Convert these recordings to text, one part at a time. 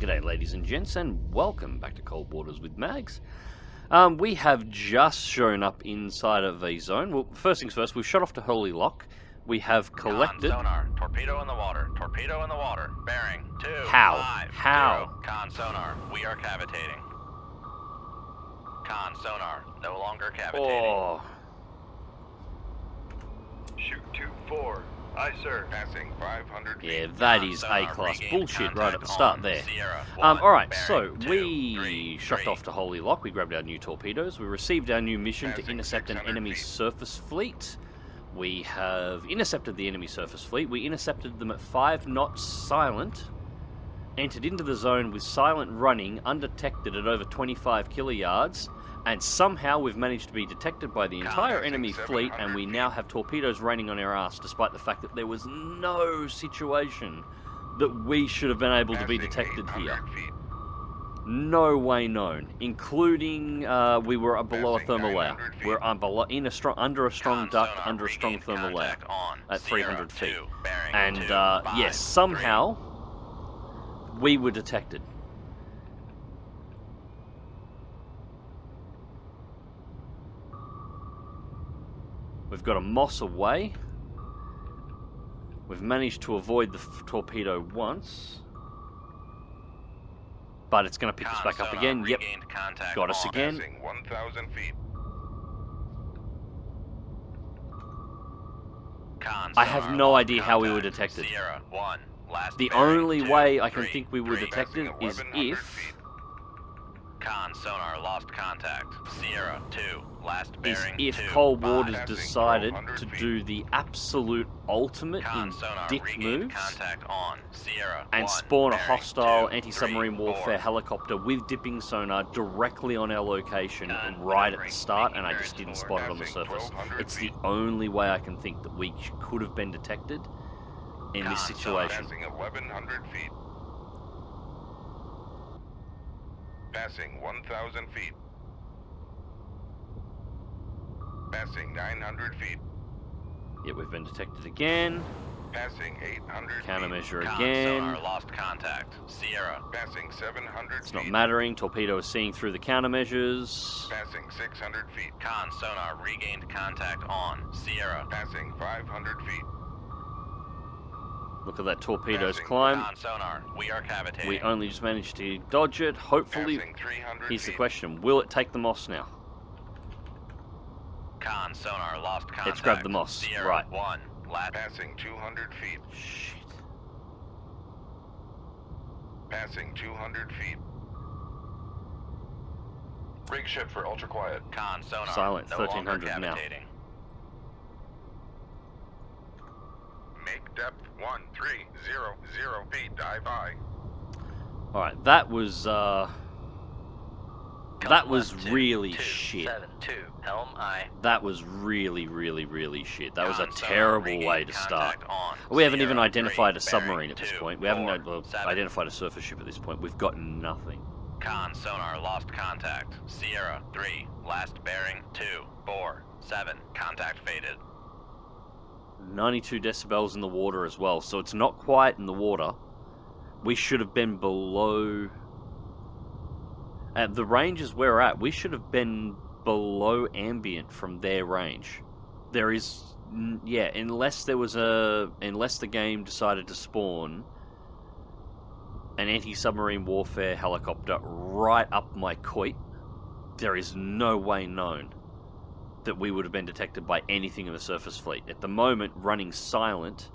G'day ladies and gents, and welcome back to Cold Waters with Mags. We have just shown up inside of a zone. Well, first things first, we've shot off to Holy Lock. We have collected... Con sonar, torpedo in the water, torpedo in the water, bearing 250. How? Con sonar, we are cavitating. Con sonar, no longer cavitating. Oh. Shoot 2-4. Aye, sir. Passing 500 feet. Yeah, that is A-class bullshit right at the start there. Alright, so we shot off to Holy Lock, we grabbed our new torpedoes, we received our new mission to intercept an enemy surface fleet. We have intercepted the enemy surface fleet, we intercepted them at 5 knots silent, entered into the zone with silent running, undetected at over 25 kiloyards, and somehow we've managed to be detected by the entire enemy fleet, and we now have torpedoes raining on our ass, despite the fact that there was no situation that we should have been able to be detected here. No way known, including we were below a thermal layer. We're under a strong duct, under a strong thermal layer at 300 feet. And yes, somehow we were detected. We've got a moss away. We've managed to avoid the torpedo once. But it's going to pick us back up again. Yep. Got us again. 1,000 feet. I have no idea how we were detected. The only way I can think we were detected is if... Con sonar lost contact. Sierra 2, last bearing if 2, Cold Waters 5, decided 400 to feet. do the absolute ultimate Con in sonar dick regained moves contact on Sierra and 1, spawn a bearing hostile 2, anti-submarine 3, warfare 4. helicopter with dipping sonar directly on our location right at the start, and I just didn't spot it on the surface. It's the only way I can think that we could have been detected in this situation. Passing 1,100 feet. Passing 1,000 feet. Passing 900 feet. Yeah, we've been detected again. Passing 800 Countermeasure feet. again. Sonar lost contact. Sierra. Passing 700 It's feet. not mattering. Torpedo is seeing through the countermeasures. Passing 600 feet. Con sonar regained contact on Sierra. Passing 500 feet. Look at that torpedoes Passing climb. Con sonar, we are cavitating. We only just managed to dodge it. Hopefully, Passing 300 here's the feet. question. Will it take the moss now? Con sonar lost contact. Let's grab the moss. Sierra Right. 1, last. Passing 200 feet. Shit. Passing 200 feet. Rig ship for ultra quiet. Con sonar, Silent, no 1300 longer now. cavitating. Make depth 1,300 feet. Dive by. Alright, that was really shit. 72, helm I. That was really shit. That was a Con sonar terrible regained way to start. contact on We haven't even Sierra identified a 3, submarine bearing at this 2, point. We haven't 4, 7. identified a surface ship at this point. We've got nothing. Con sonar lost contact. Sierra 3, last bearing 2, 4, 7. Contact faded. 92 decibels in the water as well, so it's not quiet in the water. We should have been below... At the ranges we're at, we should have been below ambient from their range. There is... Yeah, unless the game decided to spawn an anti-submarine warfare helicopter right up my coit, there is no way known that we would have been detected by anything in the surface fleet. At the moment, running silent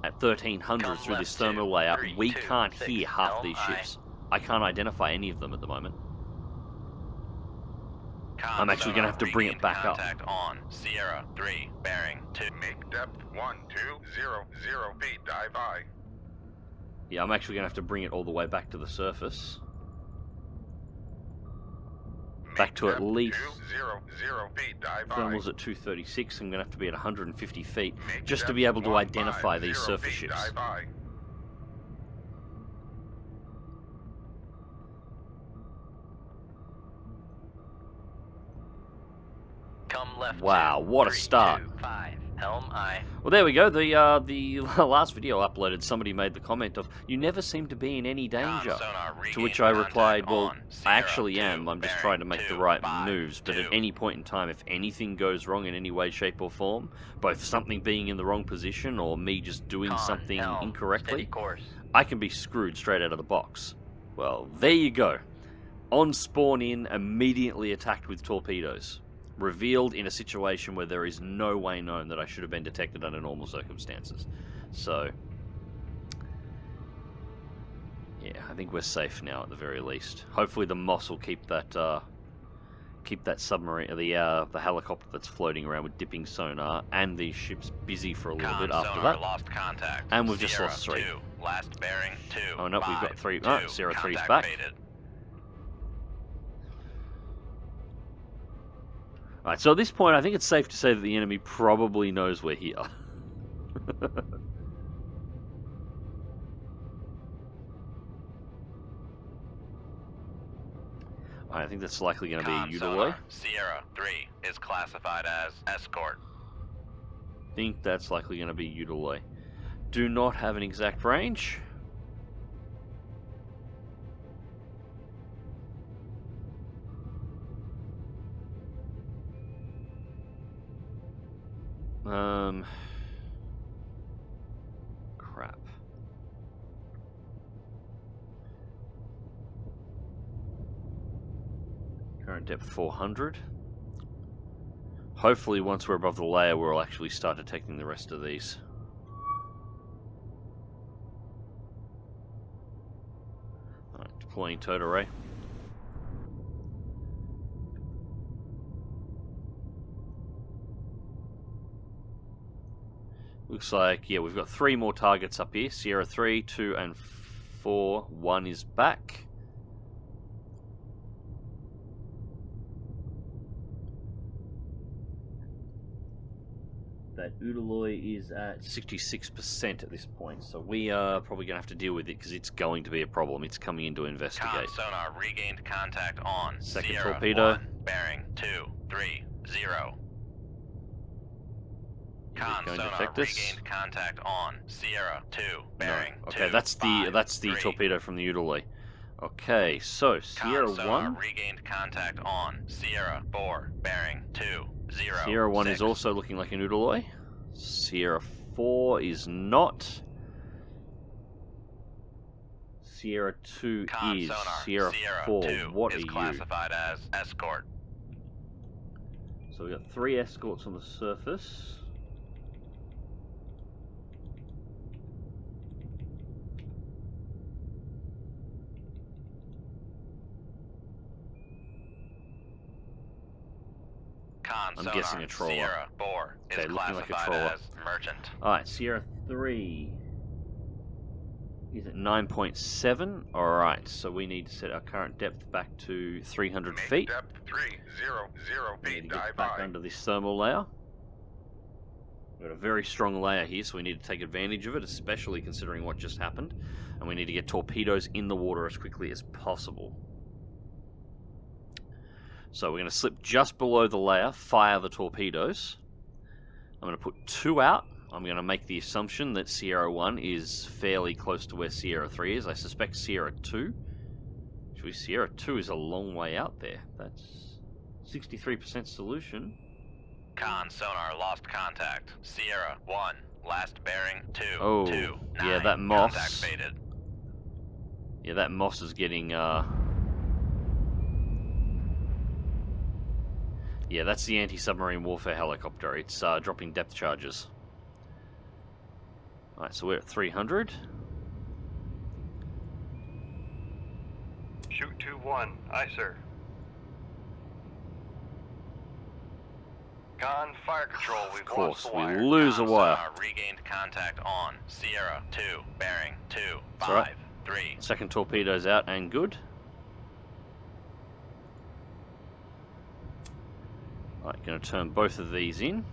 at 1300 through this thermal layout, we can't hear half these ships. I can't identify any of them at the moment. I'm actually going to have to bring it back up. Contact on Sierra 3, bearing 2. Make depth 1,200 feet. Dive by. Yeah, I'm actually going to have to bring it all the way back to the surface. Back to at least... 2,000 feet. Dive by. Thermal's at 236, I'm going to have to be at 150 feet just to be able to identify these surface ships. Dive by. Come left. Wow, what a start. 5, Helm I. Well, there we go. The last video uploaded, somebody made the comment of, "You never seem to be in any danger." To which I replied, "Well, I actually am. I'm just trying to make the right moves. But at any point in time, if anything goes wrong in any way, shape, or form, both something being in the wrong position or me just doing something incorrectly, I can be screwed straight out of the box." Well, there you go. On spawn in, immediately attacked with torpedoes. Revealed in a situation where there is no way known that I should have been detected under normal circumstances. So, yeah, I think we're safe now at the very least. Hopefully the Moss will keep that submarine, the helicopter that's floating around with dipping sonar, and these ships busy for a little bit after that. Lost contact. And we've just lost 3. Last bearing 2. Oh no, we've got 3. Oh, Sierra 3's back. Alright, so at this point, I think it's safe to say that the enemy probably knows we're here. I think that's likely going to be Udaloy. Sierra 3 is classified as escort. I think that's likely going to be Udaloy. Do not have an exact range. Crap. Current depth 400. Hopefully once we're above the layer we'll actually start detecting the rest of these. Alright, deploying towed array. Looks like, yeah, we've got 3 more targets up here. Sierra 3, 2, and 4. 1 is back. That Udaloy is at 66% at this point, so we are probably going to have to deal with it because it's going to be a problem. It's coming in to investigate. Sonar regained contact on Second Sierra torpedo. 1, bearing 2, 3, 0. Con Going to sonar affect us? regained contact on Sierra 2, bearing No. Okay, 2, that's the 3. torpedo from the Udaloy. Okay, so Sierra Con sonar 1. regained contact on Sierra 4, bearing 2, 0. Sierra 1 6. is also looking like an Udaloy. Sierra 4 is not. Sierra 2 Con is. sonar Sierra 4, 2 what is are you? classified as escort. So we've got 3 escorts on the surface. I'm guessing a trawler. Sierra 4 Okay, is looking like a classified trawler. as merchant. Alright, Sierra 3 is at 9.7. Alright, so we need to set our current depth back to 300 feet. Depth 300 We need feet. to Dive get back by. under this thermal layer. We've got a very strong layer here, so we need to take advantage of it, especially considering what just happened. And we need to get torpedoes in the water as quickly as possible. So we're going to slip just below the layer, fire the torpedoes. I'm going to put 2 out. I'm going to make the assumption that Sierra 1 is fairly close to where Sierra 3 is. I suspect Sierra 2. Actually, Sierra 2 is a long way out there. That's 63% solution. Con sonar lost contact. Sierra 1, last bearing 2, Oh, 2, 9. yeah, that Moss. Contact faded. Yeah, that Moss is getting, Yeah, that's the anti-submarine warfare helicopter. It's dropping depth charges. Alright, so we're at 300. Shoot 2-1. Aye, sir. Con fire control. We've Of course, lost the we wire. lose a Con wire. sonar regained contact on Sierra 2, bearing 2, That's 5, right. 3. Second torpedo's out and good. Alright, going to turn both of these in.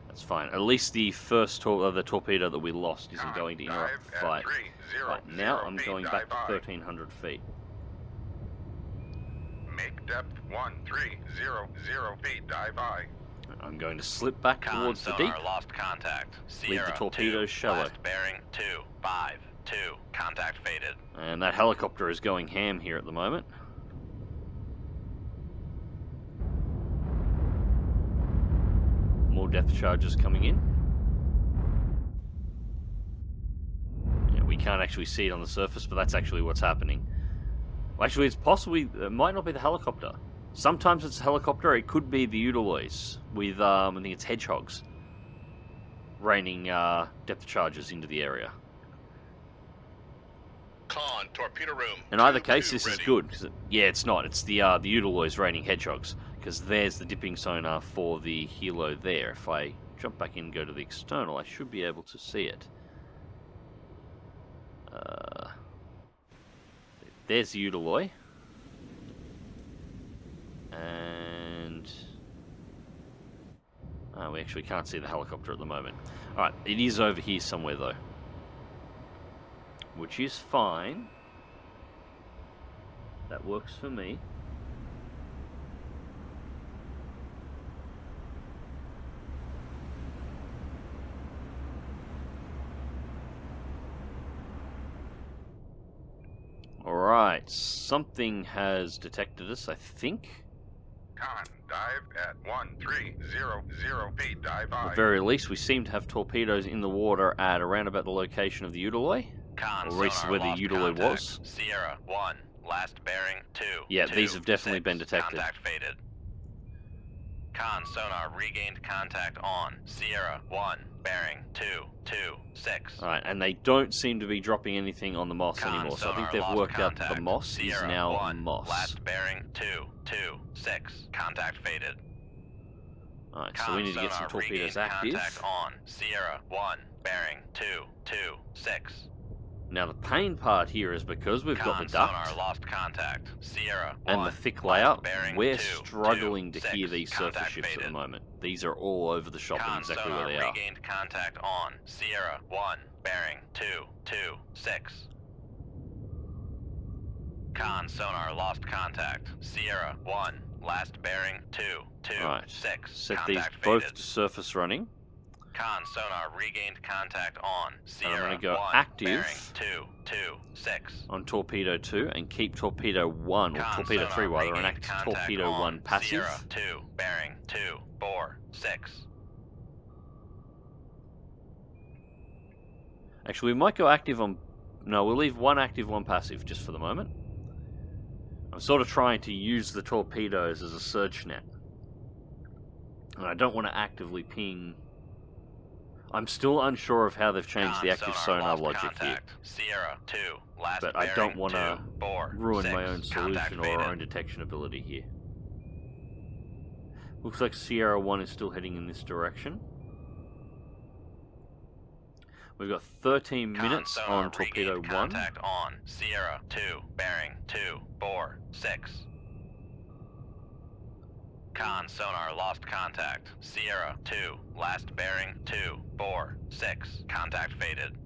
That's fine. At least the first the torpedo that we lost isn't going to interrupt the fight. Right, now I'm going back to 1300 feet. Make depth 1300 feet. Dive I. I'm going to slip back towards the deep. Sonar lost contact. Leave the torpedoes shallow. Last bearing 252. Contact faded. And that helicopter is going ham here at the moment. More depth charges coming in. Yeah, we can't actually see it on the surface, but that's actually what's happening. Well, actually, it's possibly, it might not be the helicopter. Sometimes it's a helicopter, it could be the Udaloys with, I think it's hedgehogs, raining depth charges into the area. Con, torpedo room. In either case, this is good. Yeah, it's not. It's the Udaloys raining hedgehogs, because there's the dipping sonar for the helo there. If I jump back in and go to the external, I should be able to see it. There's the Udaloy. And we actually can't see the helicopter at the moment. Alright, it is over here somewhere though, which is fine. That works for me. Alright, something has detected us, I think. Con, dive at 1300 feet. Dive I. At the very least, we seem to have torpedoes in the water at around about the location of the Udaloy. Con, Or at least where the Udaloy was. Sierra 1, last bearing 2. Yeah, these have definitely 6, been detected. Contact faded. Con sonar regained contact on Sierra 1, bearing 226. Alright, and they don't seem to be dropping anything on the Moss anymore, so I think they've worked out that the Moss Sierra is now 1, Moss. Last bearing 226. Contact faded. Alright, so we need to get some torpedoes active. Contact on Sierra 1, bearing 226. Now the pain part here is because we've got the duct sonar lost contact. Sierra and 1, the thick layout, bearing we're 2, struggling to 6. hear these surface Contact ships at the faded. moment. These are all over the shop and exactly where they are. Regained contact on Sierra 1, bearing 226. Con sonar lost contact. Sierra 1, last bearing 226. Right, set Contact these faded. both to surface running. Con sonar regained contact on Sierra I'm going to go 1, active bearing 226. on Torpedo 2 and keep Torpedo 1, or Con Torpedo sonar 3 rather, and regained act contact Torpedo on 1 passive. Sierra 2, bearing 246. Actually, we might go active on... No, we'll leave one active, one passive, just for the moment. I'm sort of trying to use the torpedoes as a search net. And I don't want to actively ping... I'm still unsure of how they've changed the active sonar logic here. Sierra 2, last But I don't want to 2, 4, ruin 6. my own solution Contact or our faded. own detection ability here. Looks like Sierra 1 is still heading in this direction. We've got 13 minutes on Torpedo 1. Contact on Sierra 2, bearing 246. Con sonar lost contact. Sierra 2, last bearing 246. Contact faded.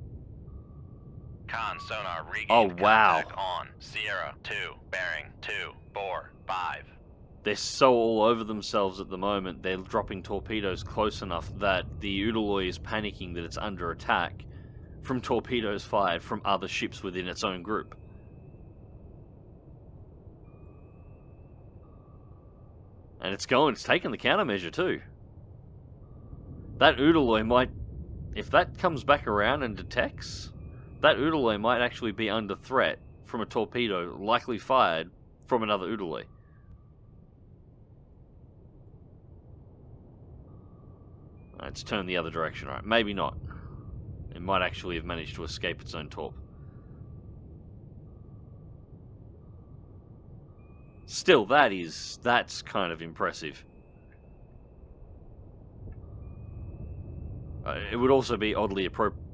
Con sonar regained contact on Sierra 2, bearing 245. They're so all over themselves at the moment, they're dropping torpedoes close enough that the Udaloy is panicking that it's under attack from torpedoes fired from other ships within its own group. And it's taken the countermeasure too. That Udaloy might, if that comes back around and detects, that Udaloy might actually be under threat from a torpedo likely fired from another Udaloy. It's turned the other direction, right? Maybe not. It might actually have managed to escape its own torp. Still, that's kind of impressive. It would also be oddly appropriate.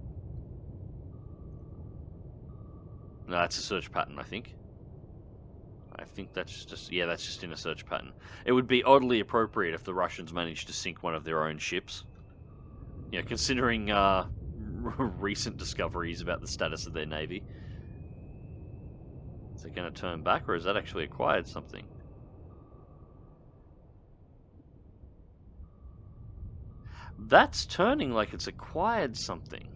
No, that's a search pattern, I think. I think that's just, yeah, that's just in a search pattern. It would be oddly appropriate if the Russians managed to sink one of their own ships. You know, considering recent discoveries about the status of their navy. Is it going to turn back, or has that actually acquired something? That's turning like it's acquired something.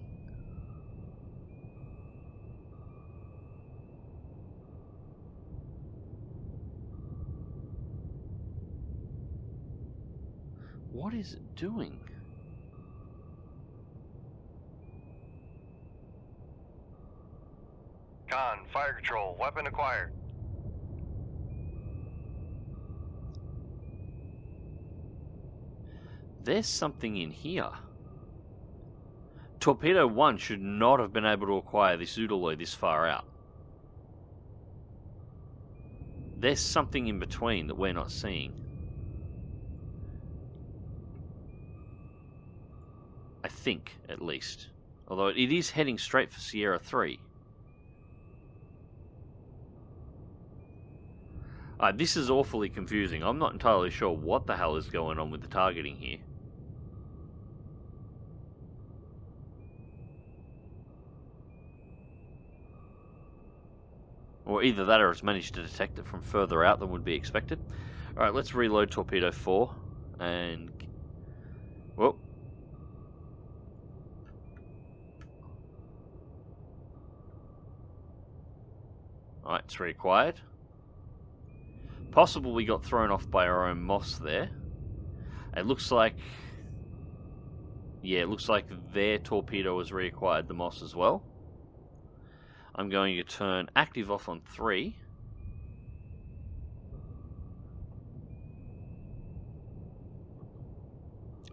What is it doing? Con, fire control, weapon acquired. There's something in here. Torpedo 1 should not have been able to acquire this Udaloy this far out. There's something in between that we're not seeing. I think, at least. Although it is heading straight for Sierra 3. This is awfully confusing. I'm not entirely sure what the hell is going on with the targeting here. Or either that or it's managed to detect it from further out than would be expected. Alright, let's reload Torpedo 4. And... Whoa. Alright, it's reacquired. Possible we got thrown off by our own moss there. It looks like... Yeah, it looks like their torpedo has reacquired the moss as well. I'm going to turn active off on 3.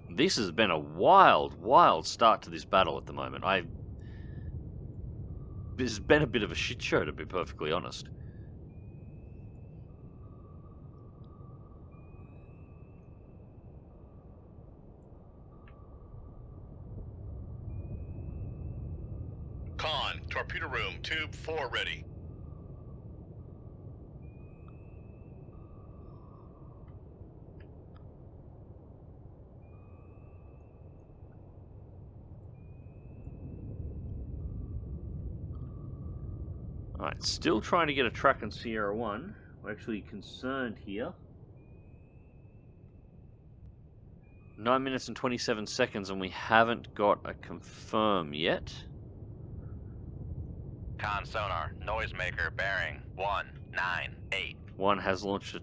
This has been a wild, wild start to this battle at the moment. This has been a bit of a shit show, to be perfectly honest. Con, torpedo room, tube 4 ready. Alright, still trying to get a track on Sierra 1. We're actually concerned here. 9 minutes and 27 seconds and we haven't got a confirm yet. Con sonar, noisemaker, bearing 198. One has launched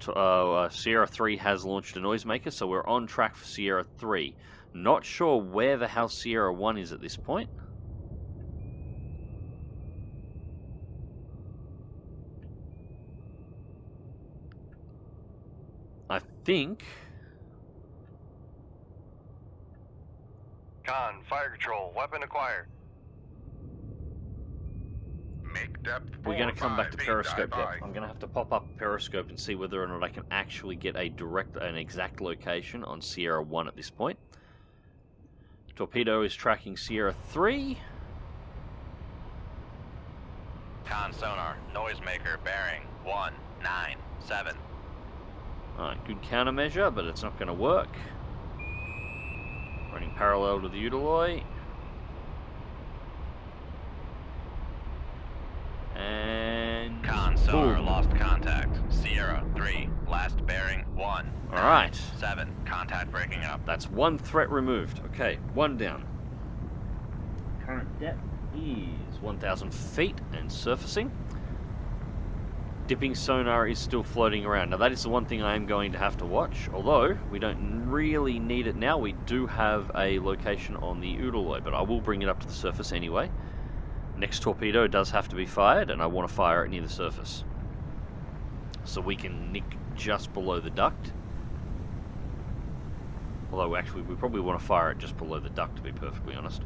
Sierra 3 has launched a noisemaker, so we're on track for Sierra 3. Not sure where the hell Sierra 1 is at this point. I think... Con, fire control, weapon acquired. Make depth we're going to come back to 4-5 feet, periscope dive depth. I'm going to have to pop up periscope and see whether or not I can actually get an exact location on Sierra 1 at this point. Torpedo is tracking Sierra 3. Con sonar, noisemaker, bearing 197. Alright, good countermeasure, but it's not going to work. Running parallel to the Udaloy. And... Con sonar, boom. lost contact. Sierra 3, last bearing 1. Alright. 7, contact breaking up. That's one threat removed. Okay, one down. Current depth is 1,000 feet and surfacing. Dipping sonar is still floating around. Now that is the one thing I am going to have to watch. Although, we don't really need it now. We do have a location on the Udaloy, but I will bring it up to the surface anyway. Next torpedo does have to be fired, and I want to fire it near the surface. So we can nick just below the duct. Although, actually, we probably want to fire it just below the duct, to be perfectly honest.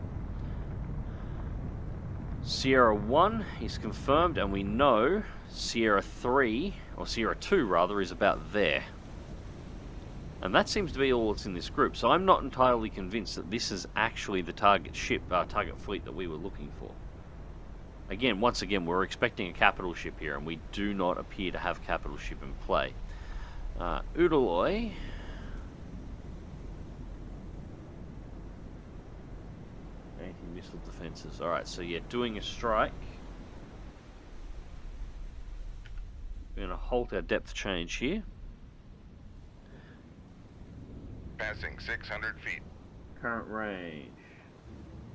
Sierra 1 is confirmed, and we know Sierra 3, or Sierra 2 rather, is about there. And that seems to be all that's in this group, so I'm not entirely convinced that this is actually the target ship, target fleet that we were looking for. Again, once again, we're expecting a capital ship here, and we do not appear to have capital ship in play. Udaloy... Anti-missile defenses. Alright, so yeah, doing a strike. We're going to halt our depth change here. Passing 600 feet. Current range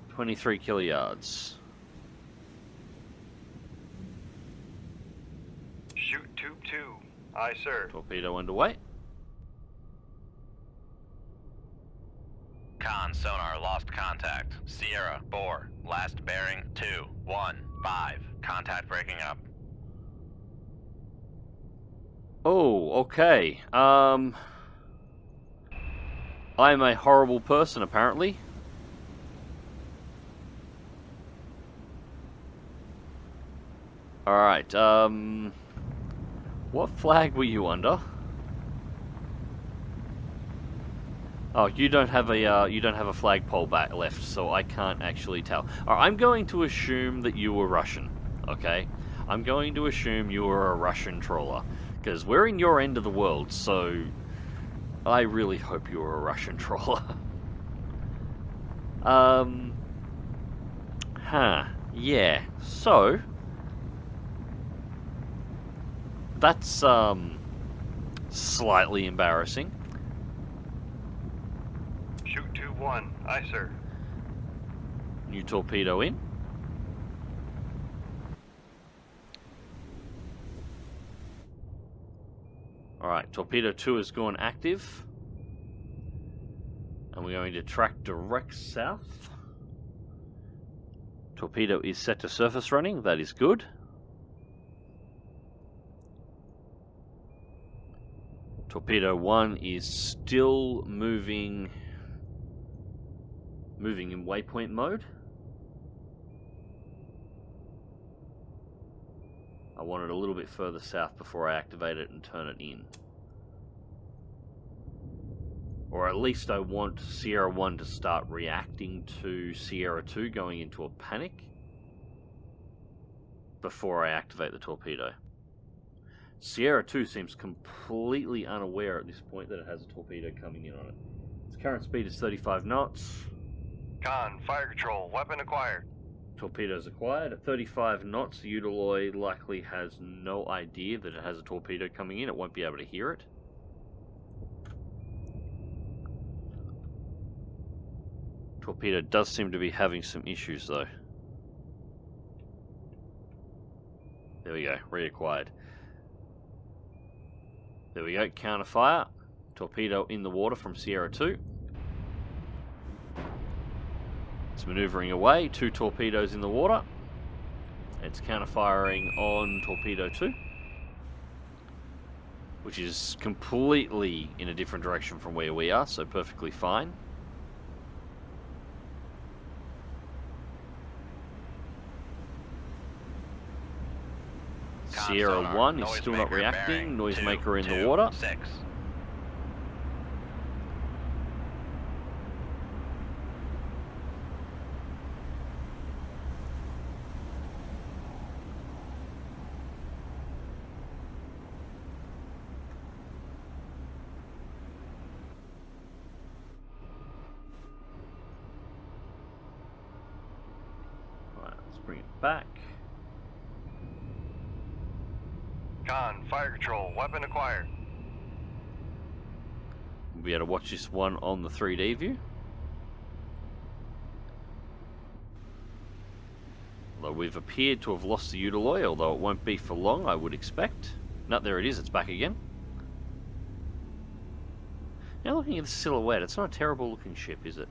23 kiloyards. Shoot tube 2. Aye, sir. Torpedo underway. Con sonar lost contact. Sierra 4. Last bearing 215. Contact breaking up. Oh, okay. I'm a horrible person, apparently. Alright, what flag were you under? Oh, you don't have a flagpole back left, so I can't actually tell. Alright, I'm going to assume that you were Russian, okay? I'm going to assume you were a Russian trawler, because we're in your end of the world, so I really hope you were a Russian trawler. Yeah, so that's slightly embarrassing. Shoot tube 1. Aye, sir. New torpedo in. Alright, torpedo 2 has gone active. And we're going to track direct south. Torpedo is set to surface running, that is good. Torpedo 1 is still moving in waypoint mode. I want it a little bit further south before I activate it and turn it in. Or at least I want Sierra 1 to start reacting to Sierra 2 going into a panic before I activate the torpedo. Sierra 2 seems completely unaware at this point that it has a torpedo coming in on it. Its current speed is 35 knots. Con, fire control, weapon acquired. Torpedoes acquired. At 35 knots, the Udaloy likely has no idea that it has a torpedo coming in. It won't be able to hear it. Torpedo does seem to be having some issues, though. There we go, reacquired. There we go, counterfire. Torpedo in the water from Sierra 2. It's maneuvering away, 2 torpedoes in the water. It's counterfiring on torpedo 2, which is completely in a different direction from where we are, so perfectly fine. Sierra 1 is still not reacting. Noisemaker in the water. 6. Alright, let's bring it back. Con, fire control, weapon acquired. We'll be able to watch this one on the 3D view. Although we've appeared to have lost the Udaloy, although it won't be for long, I would expect. No, there it is, it's back again. Now looking at the silhouette, it's not a terrible looking ship, is it?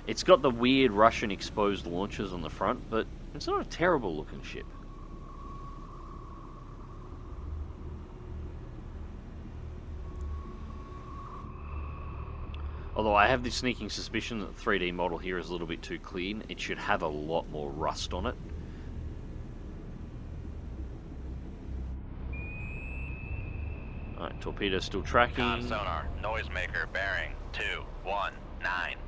It's got the weird Russian exposed launchers on the front, but it's not a terrible looking ship. Although I have this sneaking suspicion that the 3D model here is a little bit too clean. It should have a lot more rust on it. Alright, torpedo still tracking. Con sonar, noisemaker bearing 219.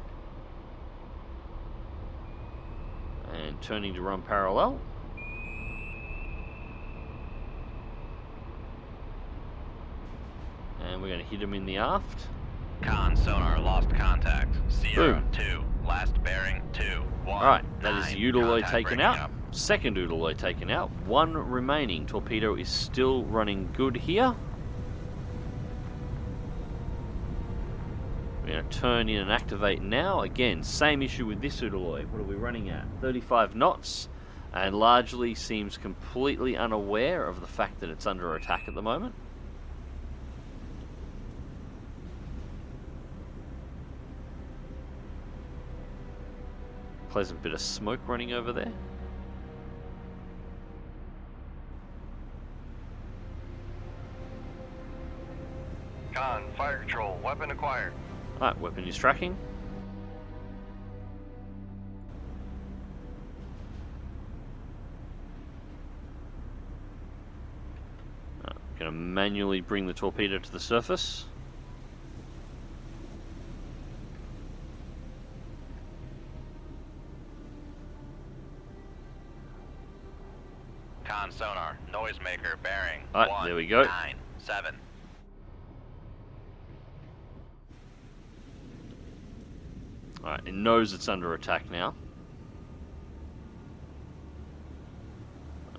And turning to run parallel. And we're going to hit him in the aft. Con sonar lost contact. Sierra 2, last bearing 219. Alright, that is the Udaloy Contact taken breaking out. up. Second Udaloy taken out. 1 remaining. Torpedo is still running good here. We're going to turn in and activate now. Again, same issue with this Udaloy. What are we running at? 35 knots. And largely seems completely unaware of the fact that it's under attack at the moment. Pleasant bit of smoke running over there. Con, fire control, weapon acquired. Alright, weapon is tracking. Going to manually bring the torpedo to the surface. Con sonar, noisemaker bearing. Alright, there we go. 197. Alright, it knows it's under attack now.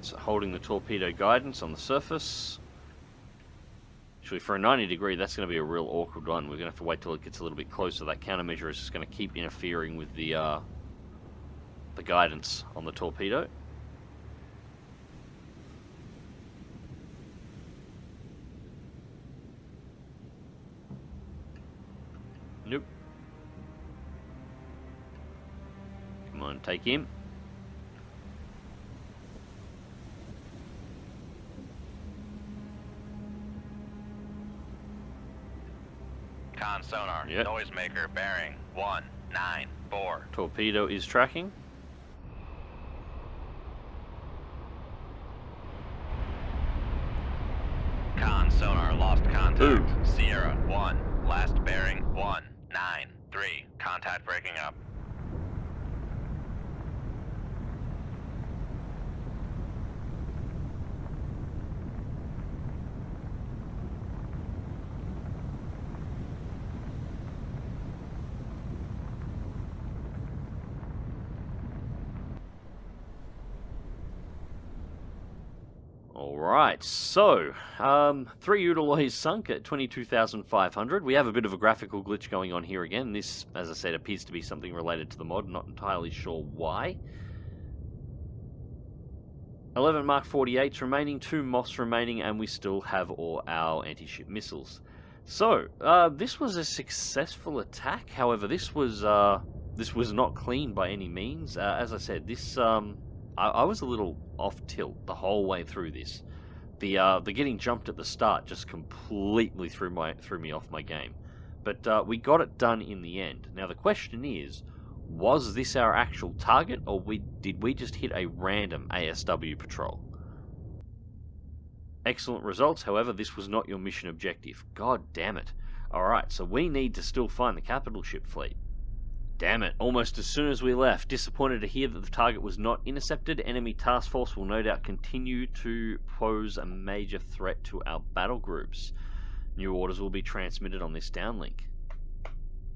So holding the torpedo guidance on the surface. Actually, for a 90 degree, that's going to be a real awkward one. We're going to have to wait till it gets a little bit closer. That countermeasure is just going to keep interfering with the guidance on the torpedo. Nope. Come on, take him. Con sonar, Yep. noisemaker bearing 194. Torpedo is tracking. Con sonar, lost contact. Ooh. Sierra 1, last bearing 193. Contact breaking up. Alright, so, 3 Udaloys sunk at 22,500. We have a bit of a graphical glitch going on here again. This, as I said, appears to be something related to the mod, not entirely sure why. 11 Mark 48s remaining, 2 Moss remaining, and we still have all our anti-ship missiles. So, this was a successful attack. However, this was not clean by any means. As I said, this I was a little off tilt the whole way through this. The getting jumped at the start just completely threw me off my game. But we got it done in the end. Now the question is, was this our actual target, or did we just hit a random ASW patrol? Excellent results, however, this was not your mission objective. God damn it. Alright, so we need to still find the capital ship fleet. Damn it, almost as soon as we left. Disappointed to hear that the target was not intercepted. Enemy task force will no doubt continue to pose a major threat to our battle groups. New orders will be transmitted on this downlink.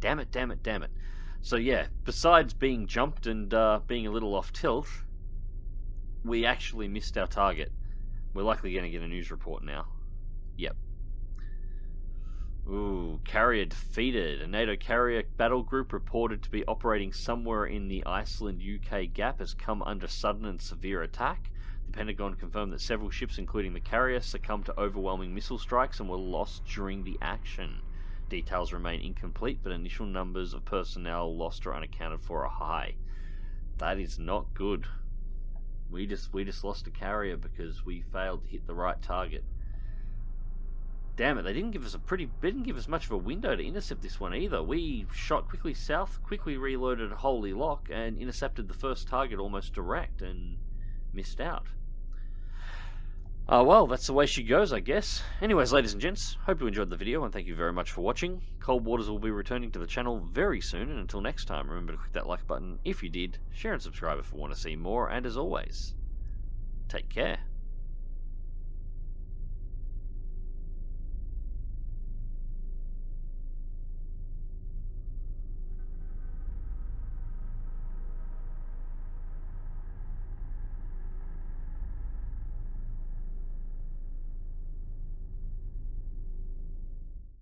Damn it, damn it, damn it. So yeah, besides being jumped and being a little off tilt, we actually missed our target. We're likely going to get a news report now. Yep. Ooh, carrier defeated. A NATO carrier battle group reported to be operating somewhere in the Iceland-UK gap has come under sudden and severe attack. The Pentagon confirmed that several ships, including the carrier, succumbed to overwhelming missile strikes and were lost during the action. Details remain incomplete, but initial numbers of personnel lost or unaccounted for are high. That is not good. We just lost a carrier because we failed to hit the right target. Damn it, they didn't give us much of a window to intercept this one either. We shot quickly south, quickly reloaded Holy Lock, and intercepted the first target almost direct, and missed out. Well, that's the way she goes, I guess. Anyways, ladies and gents, hope you enjoyed the video, and thank you very much for watching. Cold Waters will be returning to the channel very soon, and until next time, remember to click that like button if you did, share and subscribe if you want to see more, and as always, take care.